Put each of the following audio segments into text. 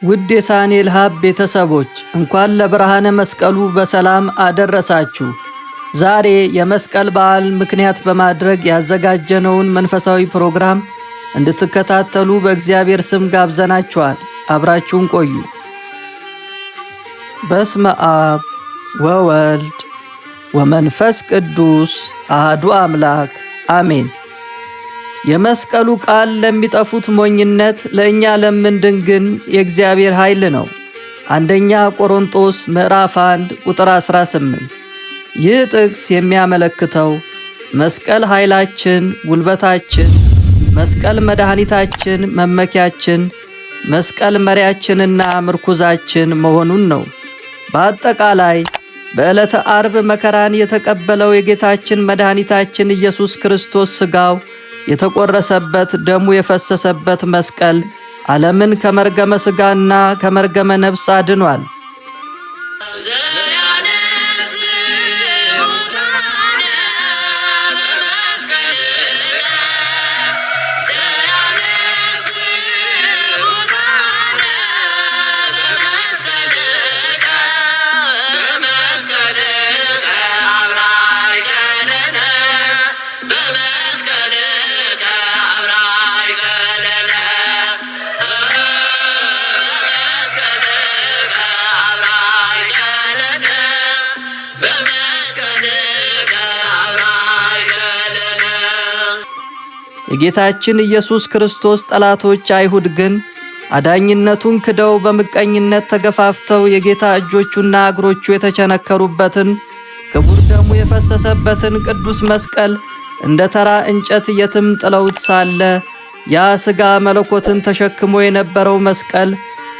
ውድ የሳኔል ሀብ ቤተሰቦች እንኳን ለብርሃነ መስቀሉ በሰላም አደረሳችሁ። ዛሬ የመስቀል በዓል ምክንያት በማድረግ ያዘጋጀነውን መንፈሳዊ ፕሮግራም እንድትከታተሉ በእግዚአብሔር ስም ጋብዘናችኋል። አብራችሁን ቆዩ። በስመ አብ ወወልድ ወመንፈስ ቅዱስ አሐዱ አምላክ አሜን። የመስቀሉ ቃል ለሚጠፉት ሞኝነት ለእኛ ለምንድን ግን የእግዚአብሔር ኃይል ነው። አንደኛ ቆሮንቶስ ምዕራፍ 1 ቁጥር 18። ይህ ጥቅስ የሚያመለክተው መስቀል ኃይላችን፣ ጉልበታችን፣ መስቀል መድኃኒታችን፣ መመኪያችን፣ መስቀል መሪያችንና ምርኩዛችን መሆኑን ነው። በአጠቃላይ በዕለተ ዓርብ መከራን የተቀበለው የጌታችን መድኃኒታችን ኢየሱስ ክርስቶስ ሥጋው የተቆረሰበት ደሙ የፈሰሰበት መስቀል ዓለምን ከመርገመ ሥጋና ከመርገመ ነፍስ አድኗል። የጌታችን ኢየሱስ ክርስቶስ ጠላቶች አይሁድ ግን አዳኝነቱን ክደው በምቀኝነት ተገፋፍተው የጌታ እጆቹና እግሮቹ የተቸነከሩበትን ክቡር ደሙ የፈሰሰበትን ቅዱስ መስቀል እንደ ተራ እንጨት የትም ጥለውት ሳለ ያ ሥጋ መለኮትን ተሸክሞ የነበረው መስቀል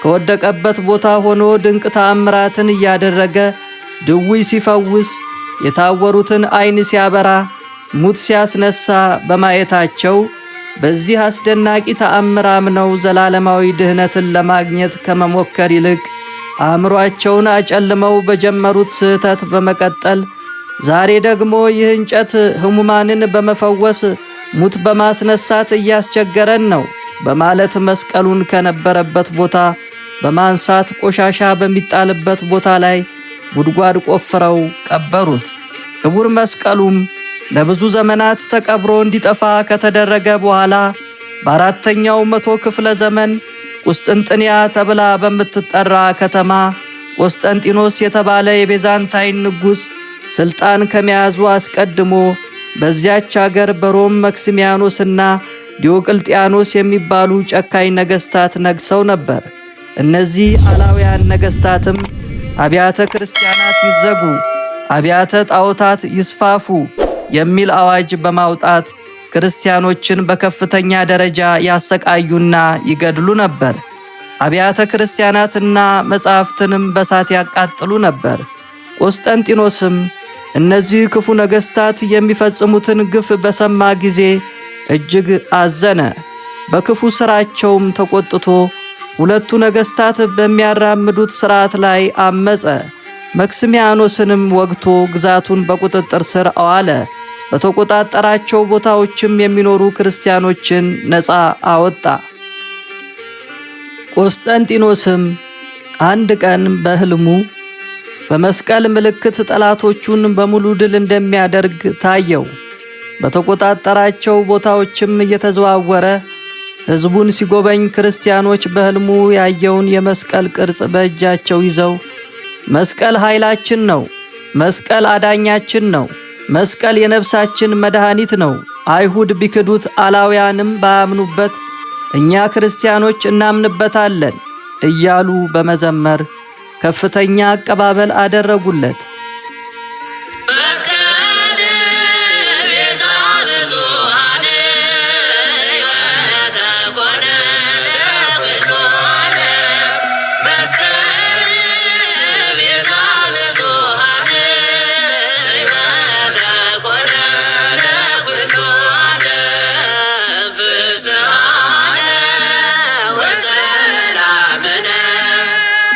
ከወደቀበት ቦታ ሆኖ ድንቅ ተአምራትን እያደረገ ድውይ ሲፈውስ፣ የታወሩትን ዓይን ሲያበራ፣ ሙት ሲያስነሳ በማየታቸው በዚህ አስደናቂ ተአምር አምነው ዘላለማዊ ድህነትን ለማግኘት ከመሞከር ይልቅ አእምሮአቸውን አጨልመው በጀመሩት ስህተት በመቀጠል ዛሬ ደግሞ ይህ እንጨት ሕሙማንን በመፈወስ ሙት በማስነሳት እያስቸገረን ነው በማለት መስቀሉን ከነበረበት ቦታ በማንሳት ቆሻሻ በሚጣልበት ቦታ ላይ ጉድጓድ ቆፍረው ቀበሩት። ክቡር መስቀሉም ለብዙ ዘመናት ተቀብሮ እንዲጠፋ ከተደረገ በኋላ በአራተኛው መቶ ክፍለ ዘመን ቁስጥንጥንያ ተብላ በምትጠራ ከተማ ቆስጠንጢኖስ የተባለ የቤዛንታይን ንጉሥ ሥልጣን ከመያዙ አስቀድሞ በዚያች አገር በሮም መክስሚያኖስና ዲዮቅልጥያኖስ የሚባሉ ጨካኝ ነገሥታት ነግሰው ነበር። እነዚህ አላውያን ነገሥታትም አብያተ ክርስቲያናት ይዘጉ፣ አብያተ ጣዖታት ይስፋፉ የሚል አዋጅ በማውጣት ክርስቲያኖችን በከፍተኛ ደረጃ ያሰቃዩና ይገድሉ ነበር። አብያተ ክርስቲያናትና መጻሕፍትንም በሳት ያቃጥሉ ነበር። ቆስጠንጢኖስም እነዚህ ክፉ ነገሥታት የሚፈጽሙትን ግፍ በሰማ ጊዜ እጅግ አዘነ። በክፉ ሥራቸውም ተቆጥቶ ሁለቱ ነገሥታት በሚያራምዱት ሥርዓት ላይ አመፀ። መክስሚያኖስንም ወግቶ ግዛቱን በቁጥጥር ስር አዋለ። በተቆጣጠራቸው ቦታዎችም የሚኖሩ ክርስቲያኖችን ነፃ አወጣ። ቆስጠንጢኖስም አንድ ቀን በሕልሙ በመስቀል ምልክት ጠላቶቹን በሙሉ ድል እንደሚያደርግ ታየው። በተቆጣጠራቸው ቦታዎችም እየተዘዋወረ ሕዝቡን ሲጎበኝ ክርስቲያኖች በሕልሙ ያየውን የመስቀል ቅርጽ በእጃቸው ይዘው መስቀል ኃይላችን ነው፣ መስቀል አዳኛችን ነው፣ መስቀል የነፍሳችን መድኃኒት ነው፣ አይሁድ ቢክዱት አላውያንም ባያምኑበት እኛ ክርስቲያኖች እናምንበታለን እያሉ በመዘመር ከፍተኛ አቀባበል አደረጉለት።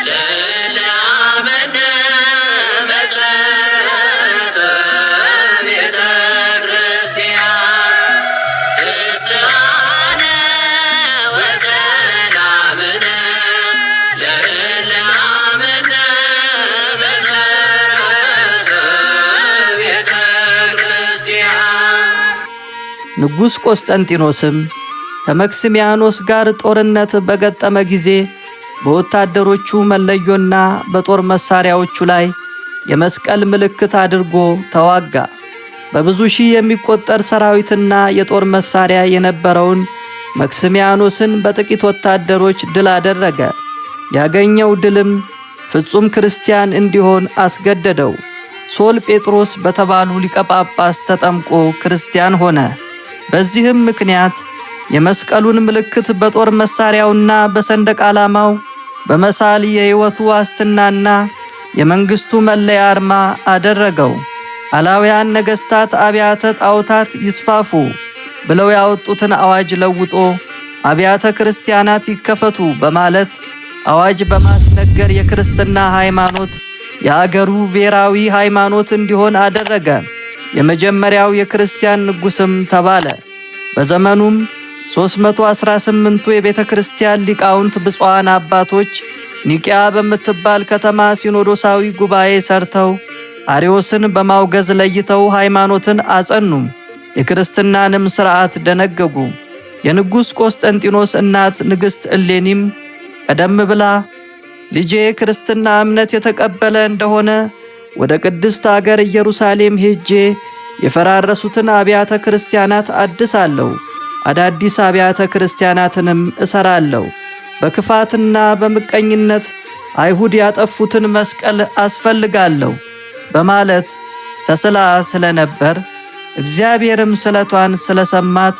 ለላመነ ንጉሥ ቆስጠንጢኖስም ከመክስሚያኖስ ጋር ጦርነት በገጠመ ጊዜ በወታደሮቹ መለዮና በጦር መሳሪያዎቹ ላይ የመስቀል ምልክት አድርጎ ተዋጋ። በብዙ ሺህ የሚቆጠር ሰራዊትና የጦር መሳሪያ የነበረውን መክስሚያኖስን በጥቂት ወታደሮች ድል አደረገ። ያገኘው ድልም ፍጹም ክርስቲያን እንዲሆን አስገደደው። ሶል ጴጥሮስ በተባሉ ሊቀ ጳጳስ ተጠምቆ ክርስቲያን ሆነ። በዚህም ምክንያት የመስቀሉን ምልክት በጦር መሳሪያውና በሰንደቅ ዓላማው በመሳል የሕይወቱ ዋስትናና የመንግሥቱ መለያ አርማ አደረገው። አላውያን ነገሥታት አብያተ ጣዖታት ይስፋፉ ብለው ያወጡትን አዋጅ ለውጦ አብያተ ክርስቲያናት ይከፈቱ በማለት አዋጅ በማስነገር የክርስትና ሃይማኖት የአገሩ ብሔራዊ ሃይማኖት እንዲሆን አደረገ። የመጀመሪያው የክርስቲያን ንጉሥም ተባለ። በዘመኑም 318ቱ የቤተ ክርስቲያን ሊቃውንት ብፁዓን አባቶች ኒቅያ በምትባል ከተማ ሲኖዶሳዊ ጉባኤ ሰርተው አርዮስን በማውገዝ ለይተው ሃይማኖትን አጸኑ። የክርስትናንም ሥርዓት ደነገጉ። የንጉሥ ቆስጠንጢኖስ እናት ንግሥት እሌኒም ቀደም ብላ ልጄ ክርስትና እምነት የተቀበለ እንደሆነ ወደ ቅድስት አገር ኢየሩሳሌም ሄጄ የፈራረሱትን አብያተ ክርስቲያናት አድሳለሁ፣ አዳዲስ አብያተ ክርስቲያናትንም እሰራለሁ፣ በክፋትና በምቀኝነት አይሁድ ያጠፉትን መስቀል አስፈልጋለሁ በማለት ተስላ ስለነበር እግዚአብሔርም ስለቷን ስለሰማት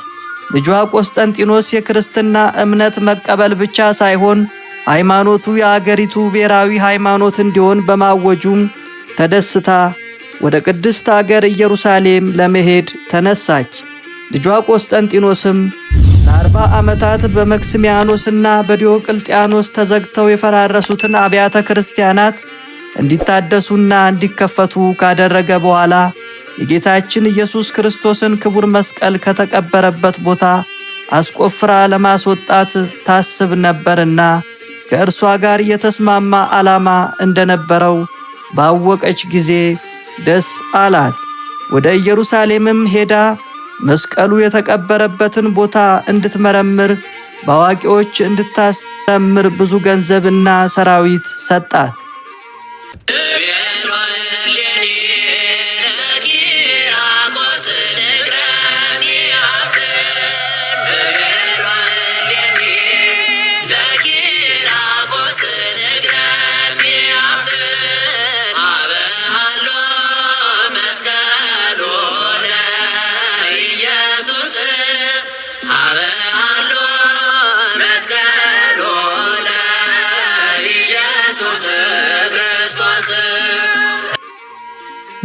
ልጇ ቆስጠንጢኖስ የክርስትና እምነት መቀበል ብቻ ሳይሆን ሃይማኖቱ የአገሪቱ ብሔራዊ ሃይማኖት እንዲሆን በማወጁም ተደስታ ወደ ቅድስት አገር ኢየሩሳሌም ለመሄድ ተነሳች። ልጇ ቆስጠንጢኖስም ለ40 ዓመታት በመክስሚያኖስና በዲዮቅልጥያኖስ ተዘግተው የፈራረሱትን አብያተ ክርስቲያናት እንዲታደሱና እንዲከፈቱ ካደረገ በኋላ የጌታችን ኢየሱስ ክርስቶስን ክቡር መስቀል ከተቀበረበት ቦታ አስቆፍራ ለማስወጣት ታስብ ነበርና ከእርሷ ጋር የተስማማ ዓላማ እንደነበረው ባወቀች ጊዜ ደስ አላት። ወደ ኢየሩሳሌምም ሄዳ መስቀሉ የተቀበረበትን ቦታ እንድትመረምር በአዋቂዎች እንድታስተምር ብዙ ገንዘብና ሰራዊት ሰጣት።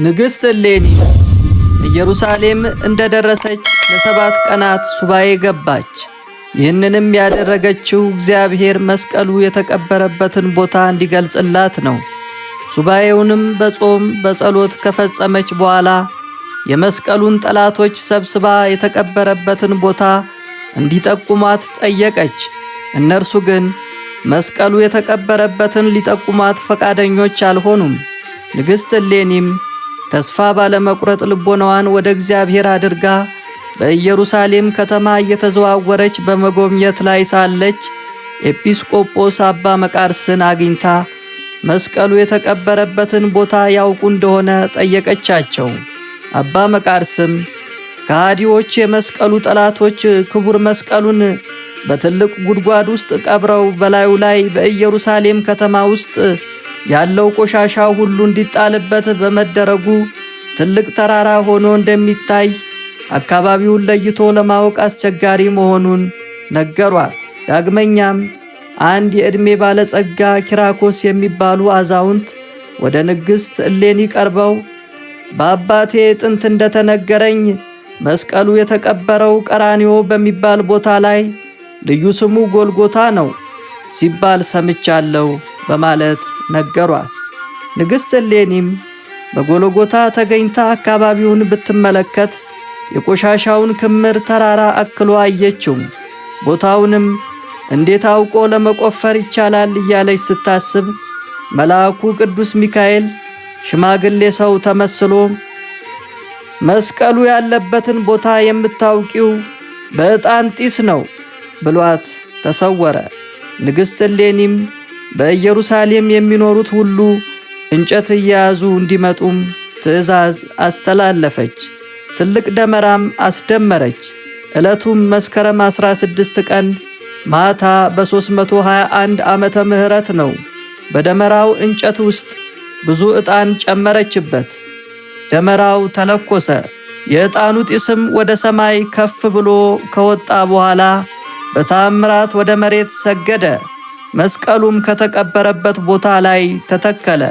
ንግሥት እሌኒ ኢየሩሳሌም እንደደረሰች ለ7 ቀናት ሱባኤ ገባች። ይህንንም ያደረገችው እግዚአብሔር መስቀሉ የተቀበረበትን ቦታ እንዲገልጽላት ነው። ሱባኤውንም በጾም በጸሎት ከፈጸመች በኋላ የመስቀሉን ጠላቶች ሰብስባ የተቀበረበትን ቦታ እንዲጠቁሟት ጠየቀች። እነርሱ ግን መስቀሉ የተቀበረበትን ሊጠቁሟት ፈቃደኞች አልሆኑም። ንግሥት እሌኒም ተስፋ ባለመቁረጥ ልቦናዋን ወደ እግዚአብሔር አድርጋ በኢየሩሳሌም ከተማ እየተዘዋወረች በመጎብኘት ላይ ሳለች ኤጲስቆጶስ አባ መቃርስን አግኝታ መስቀሉ የተቀበረበትን ቦታ ያውቁ እንደሆነ ጠየቀቻቸው። አባ መቃርስም ከሃዲዎች የመስቀሉ ጠላቶች ክቡር መስቀሉን በትልቅ ጉድጓድ ውስጥ ቀብረው በላዩ ላይ በኢየሩሳሌም ከተማ ውስጥ ያለው ቆሻሻ ሁሉ እንዲጣልበት በመደረጉ ትልቅ ተራራ ሆኖ እንደሚታይ አካባቢውን ለይቶ ለማወቅ አስቸጋሪ መሆኑን ነገሯት። ዳግመኛም አንድ የዕድሜ ባለጸጋ ኪራኮስ የሚባሉ አዛውንት ወደ ንግሥት እሌኒ ቀርበው በአባቴ ጥንት እንደተነገረኝ መስቀሉ የተቀበረው ቀራንዮ በሚባል ቦታ ላይ ልዩ ስሙ ጎልጎታ ነው ሲባል ሰምቻለሁ በማለት ነገሯት። ንግሥት እሌኒም በጎልጎታ ተገኝታ አካባቢውን ብትመለከት የቆሻሻውን ክምር ተራራ አክሎ አየችው። ቦታውንም እንዴት አውቆ ለመቆፈር ይቻላል እያለች ስታስብ መልአኩ ቅዱስ ሚካኤል ሽማግሌ ሰው ተመስሎ መስቀሉ ያለበትን ቦታ የምታውቂው በዕጣን ጢስ ነው ብሏት ተሰወረ። ንግሥት እሌኒም በኢየሩሳሌም የሚኖሩት ሁሉ እንጨት እየያዙ እንዲመጡም ትእዛዝ አስተላለፈች። ትልቅ ደመራም አስደመረች። ዕለቱም መስከረም 16 ቀን ማታ በ321 ዓመተ ምህረት ነው። በደመራው እንጨት ውስጥ ብዙ ዕጣን ጨመረችበት። ደመራው ተለኮሰ። የዕጣኑ ጢስም ወደ ሰማይ ከፍ ብሎ ከወጣ በኋላ በታምራት ወደ መሬት ሰገደ። መስቀሉም ከተቀበረበት ቦታ ላይ ተተከለ።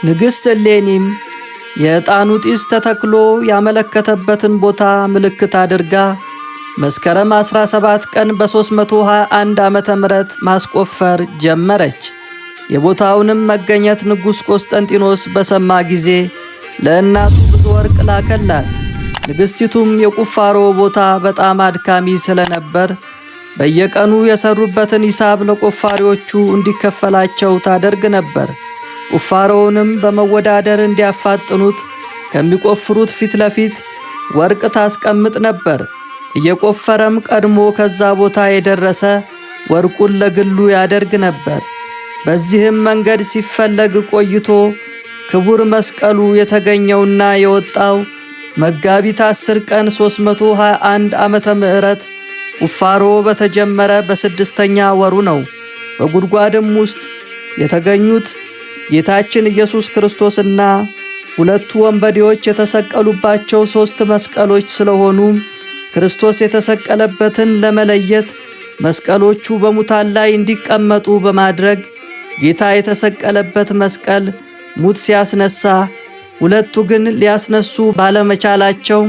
ንግሥት እሌኒም የዕጣኑ ጢስ ተተክሎ ያመለከተበትን ቦታ ምልክት አድርጋ መስከረም 17 ቀን በ321 ዓመተ ምህረት ማስቆፈር ጀመረች። የቦታውንም መገኘት ንጉሥ ቆስጠንጢኖስ በሰማ ጊዜ ለእናቱ ብዙ ወርቅ ላከላት። ንግሥቲቱም የቁፋሮ ቦታ በጣም አድካሚ ስለነበር በየቀኑ የሰሩበትን ሂሳብ ለቆፋሪዎቹ እንዲከፈላቸው ታደርግ ነበር። ቁፋሮውንም በመወዳደር እንዲያፋጥኑት ከሚቆፍሩት ፊት ለፊት ወርቅ ታስቀምጥ ነበር። እየቆፈረም ቀድሞ ከዛ ቦታ የደረሰ ወርቁን ለግሉ ያደርግ ነበር። በዚህም መንገድ ሲፈለግ ቆይቶ ክቡር መስቀሉ የተገኘውና የወጣው መጋቢት 10 ቀን 321 ዓመተ ምህረት ቁፋሮ በተጀመረ በስድስተኛ ወሩ ነው። በጉድጓድም ውስጥ የተገኙት ጌታችን ኢየሱስ ክርስቶስና ሁለቱ ወንበዴዎች የተሰቀሉባቸው 3 መስቀሎች ስለሆኑ ክርስቶስ የተሰቀለበትን ለመለየት መስቀሎቹ በሙታን ላይ እንዲቀመጡ በማድረግ ጌታ የተሰቀለበት መስቀል ሙት ሲያስነሳ፣ ሁለቱ ግን ሊያስነሱ ባለመቻላቸው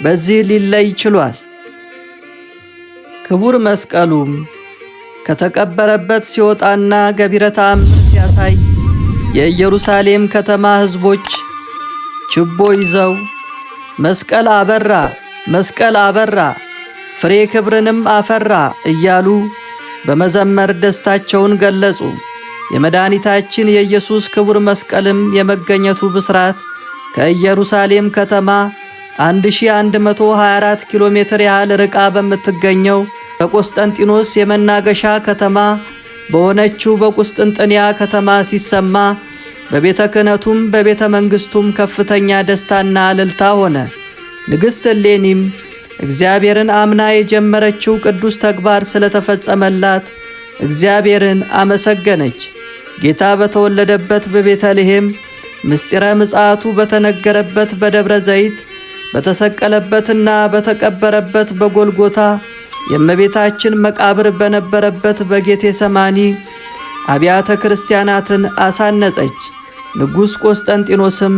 በዚህ ሊለይ ችሏል። ክቡር መስቀሉም ከተቀበረበት ሲወጣና ገቢረ ተአምር ሲያሳይ የኢየሩሳሌም ከተማ ሕዝቦች ችቦ ይዘው መስቀል አበራ፣ መስቀል አበራ፣ ፍሬ ክብርንም አፈራ እያሉ በመዘመር ደስታቸውን ገለጹ። የመድኃኒታችን የኢየሱስ ክቡር መስቀልም የመገኘቱ ብስራት ከኢየሩሳሌም ከተማ 1124 ኪሎ ሜትር ያህል ርቃ በምትገኘው በቆስጠንጢኖስ የመናገሻ ከተማ በሆነችው በቁስጥንጥንያ ከተማ ሲሰማ በቤተ ክህነቱም በቤተ መንግሥቱም ከፍተኛ ደስታና እልልታ ሆነ። ንግሥት እሌኒም እግዚአብሔርን አምና የጀመረችው ቅዱስ ተግባር ስለተፈጸመላት እግዚአብሔርን አመሰገነች። ጌታ በተወለደበት በቤተልሔም ምስጢረ ምጽአቱ በተነገረበት በደብረ ዘይት በተሰቀለበትና በተቀበረበት በጎልጎታ የእመቤታችን መቃብር በነበረበት በጌቴ ሰማኒ አብያተ ክርስቲያናትን አሳነጸች። ንጉሥ ቆስጠንጢኖስም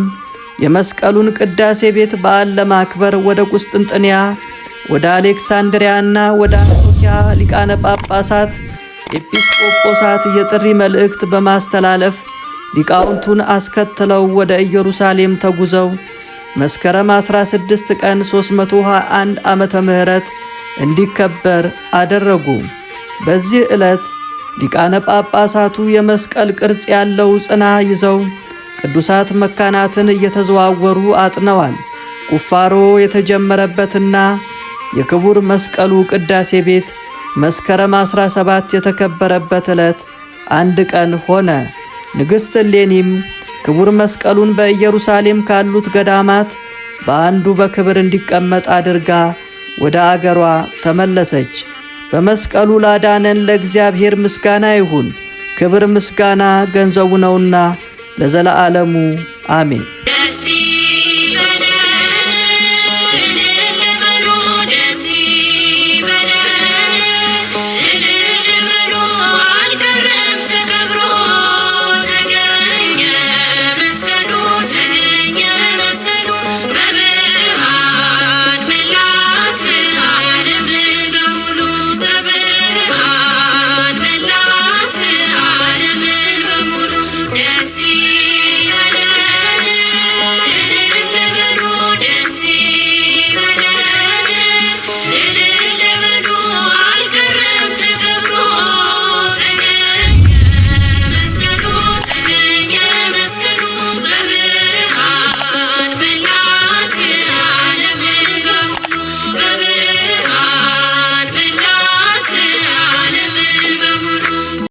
የመስቀሉን ቅዳሴ ቤት በዓል ለማክበር ወደ ቁስጥንጥንያ፣ ወደ አሌክሳንድሪያና ወደ አንጾኪያ ሊቃነ ጳጳሳት ኤጲስቆጶሳት የጥሪ መልእክት በማስተላለፍ ሊቃውንቱን አስከትለው ወደ ኢየሩሳሌም ተጉዘው መስከረም 16 ቀን 321 ዓመተ ምህረት እንዲከበር አደረጉ። በዚህ ዕለት ሊቃነ ጳጳሳቱ የመስቀል ቅርጽ ያለው ጽና ይዘው ቅዱሳት መካናትን እየተዘዋወሩ አጥነዋል። ቁፋሮ የተጀመረበትና የክቡር መስቀሉ ቅዳሴ ቤት መስከረም 17 የተከበረበት ዕለት አንድ ቀን ሆነ። ንግሥት እሌኒም ክቡር መስቀሉን በኢየሩሳሌም ካሉት ገዳማት በአንዱ በክብር እንዲቀመጥ አድርጋ ወደ አገሯ ተመለሰች። በመስቀሉ ላዳነን ለእግዚአብሔር ምስጋና ይሁን። ክብር ምስጋና ገንዘቡ ነውና ለዘለዓለሙ አሜን።